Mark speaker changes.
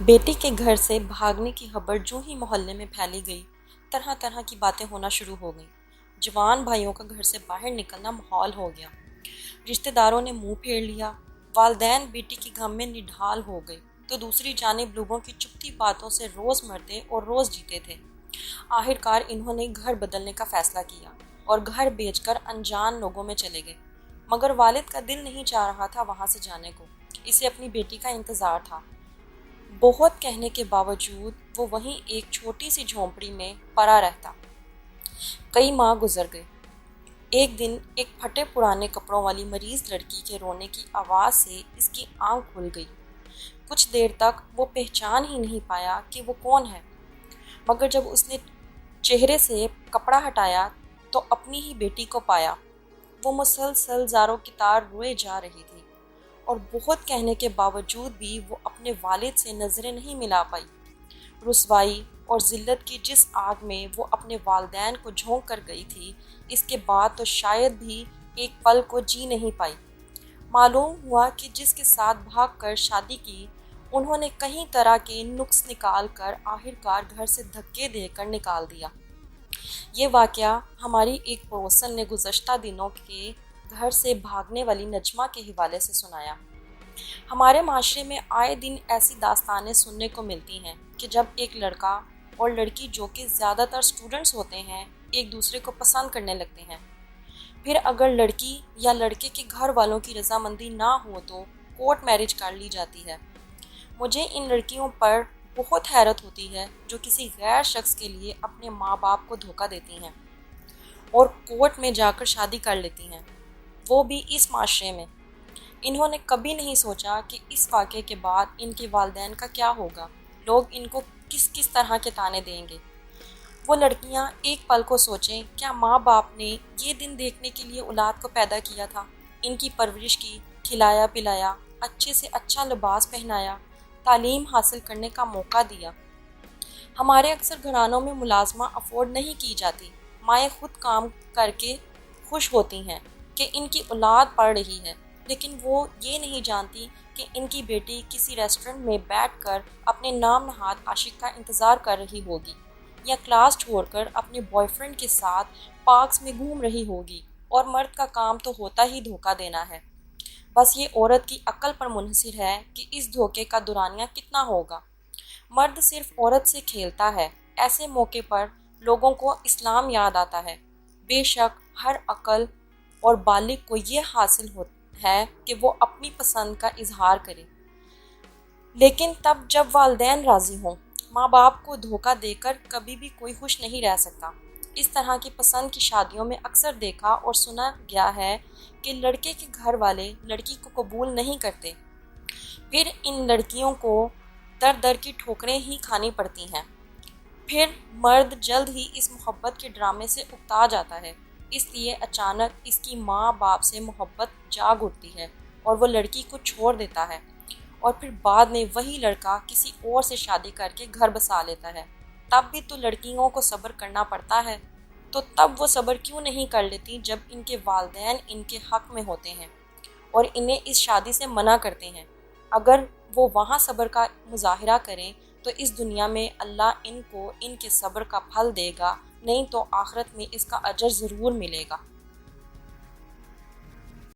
Speaker 1: بیٹی کے گھر سے بھاگنے کی خبر جو ہی محلے میں پھیلی گئی، طرح طرح کی باتیں ہونا شروع ہو گئیں۔ جوان بھائیوں کا گھر سے باہر نکلنا محال ہو گیا۔ رشتہ داروں نے منہ پھیر لیا۔ والدین بیٹی کی غم میں نڈھال ہو گئے تو دوسری جانب لوگوں کی چپتی باتوں سے روز مرتے اور روز جیتے تھے۔ آخرکار انہوں نے گھر بدلنے کا فیصلہ کیا اور گھر بیچ کر انجان لوگوں میں چلے گئے۔ مگر والد کا دل نہیں چاہ رہا تھا وہاں سے جانے کو۔ اسے اپنی بیٹی کا انتظار تھا۔ بہت کہنے کے باوجود وہ وہیں ایک چھوٹی سی جھونپڑی میں پڑا رہتا۔ کئی ماہ گزر گئے۔ ایک دن ایک پھٹے پرانے کپڑوں والی مریض لڑکی کے رونے کی آواز سے اس کی آنکھ کھل گئی۔ کچھ دیر تک وہ پہچان ہی نہیں پایا کہ وہ کون ہے، مگر جب اس نے چہرے سے کپڑا ہٹایا تو اپنی ہی بیٹی کو پایا۔ وہ مسلسل زاروں کی طرح روئے جا رہی تھی اور بہت کہنے کے باوجود بھی وہ اپنے والد سے نظریں نہیں ملا پائی۔ رسوائی اور ذلت کی جس آگ میں وہ اپنے والدین کو جھونک کر گئی تھی، اس کے بعد تو شاید بھی ایک پل کو جی نہیں پائی۔ معلوم ہوا کہ جس کے ساتھ بھاگ کر شادی کی، انہوں نے کئی طرح کے نکس نکال کر آخرکار گھر سے دھکے دے کر نکال دیا۔ یہ واقعہ ہماری ایک پڑوسن نے گزشتہ دنوں کے گھر سے بھاگنے والی نجمہ کے حوالے سے سنایا۔ ہمارے معاشرے میں آئے دن ایسی داستانیں سننے کو ملتی ہیں کہ جب ایک لڑکا اور لڑکی، جو کہ زیادہ تر اسٹوڈنٹس ہوتے ہیں، ایک دوسرے کو پسند کرنے لگتے ہیں، پھر اگر لڑکی یا لڑکے کے گھر والوں کی رضامندی نہ ہو تو کورٹ میرج کر لی جاتی ہے۔ مجھے ان لڑکیوں پر بہت حیرت ہوتی ہے جو کسی غیر شخص کے لیے اپنے ماں باپ کو دھوکہ دیتی ہیں اور کورٹ میں جا کر شادی کر لیتی ہیں، وہ بھی اس معاشرے میں۔ انہوں نے کبھی نہیں سوچا کہ اس واقعے کے بعد ان کے والدین کا کیا ہوگا، لوگ ان کو کس کس طرح کے طعنے دیں گے۔ وہ لڑکیاں ایک پل کو سوچیں، کیا ماں باپ نے یہ دن دیکھنے کے لیے اولاد کو پیدا کیا تھا، ان کی پرورش کی، کھلایا پلایا، اچھے سے اچھا لباس پہنایا، تعلیم حاصل کرنے کا موقع دیا۔ ہمارے اکثر گھرانوں میں ملازمہ افورڈ نہیں کی جاتی۔ مائیں خود کام کر کے خوش ہوتی ہیں کہ ان کی اولاد پڑھ رہی ہے، لیکن وہ یہ نہیں جانتی کہ ان کی بیٹی کسی ریسٹورنٹ میں بیٹھ کر اپنے نام نہاد عاشق کا انتظار کر رہی ہوگی، یا کلاس چھوڑ کر اپنے بوائے فرینڈ کے ساتھ پارکس میں گھوم رہی ہوگی، اور مرد کا کام تو ہوتا ہی دھوکہ دینا ہے۔ بس یہ عورت کی عقل پر منحصر ہے کہ اس دھوکے کا دورانیہ کتنا ہوگا۔ مرد صرف عورت سے کھیلتا ہے۔ ایسے موقع پر لوگوں کو اسلام یاد آتا ہے۔ بے شک ہر عقل اور بالغ کو یہ حاصل ہے کہ وہ اپنی پسند کا اظہار کرے، لیکن تب جب والدین راضی ہوں۔ ماں باپ کو دھوکہ دے کر کبھی بھی کوئی خوش نہیں رہ سکتا۔ اس طرح کی پسند کی شادیوں میں اکثر دیکھا اور سنا گیا ہے کہ لڑکے کے گھر والے لڑکی کو قبول نہیں کرتے، پھر ان لڑکیوں کو در در کی ٹھوکریں ہی کھانی پڑتی ہیں۔ پھر مرد جلد ہی اس محبت کے ڈرامے سے اکتا جاتا ہے، اس لیے اچانک اس کی ماں باپ سے محبت جاگ اٹھتی ہے اور وہ لڑکی کو چھوڑ دیتا ہے، اور پھر بعد میں وہی لڑکا کسی اور سے شادی کر کے گھر بسا لیتا ہے۔ تب بھی تو لڑکیوں کو صبر کرنا پڑتا ہے، تو تب وہ صبر کیوں نہیں کر لیتی جب ان کے والدین ان کے حق میں ہوتے ہیں اور انہیں اس شادی سے منع کرتے ہیں؟ اگر وہ وہاں صبر کا مظاہرہ کریں تو اس دنیا میں اللہ ان کو ان کے صبر کا پھل دے گا، نہیں تو آخرت میں اس کا اجر ضرور ملے گا۔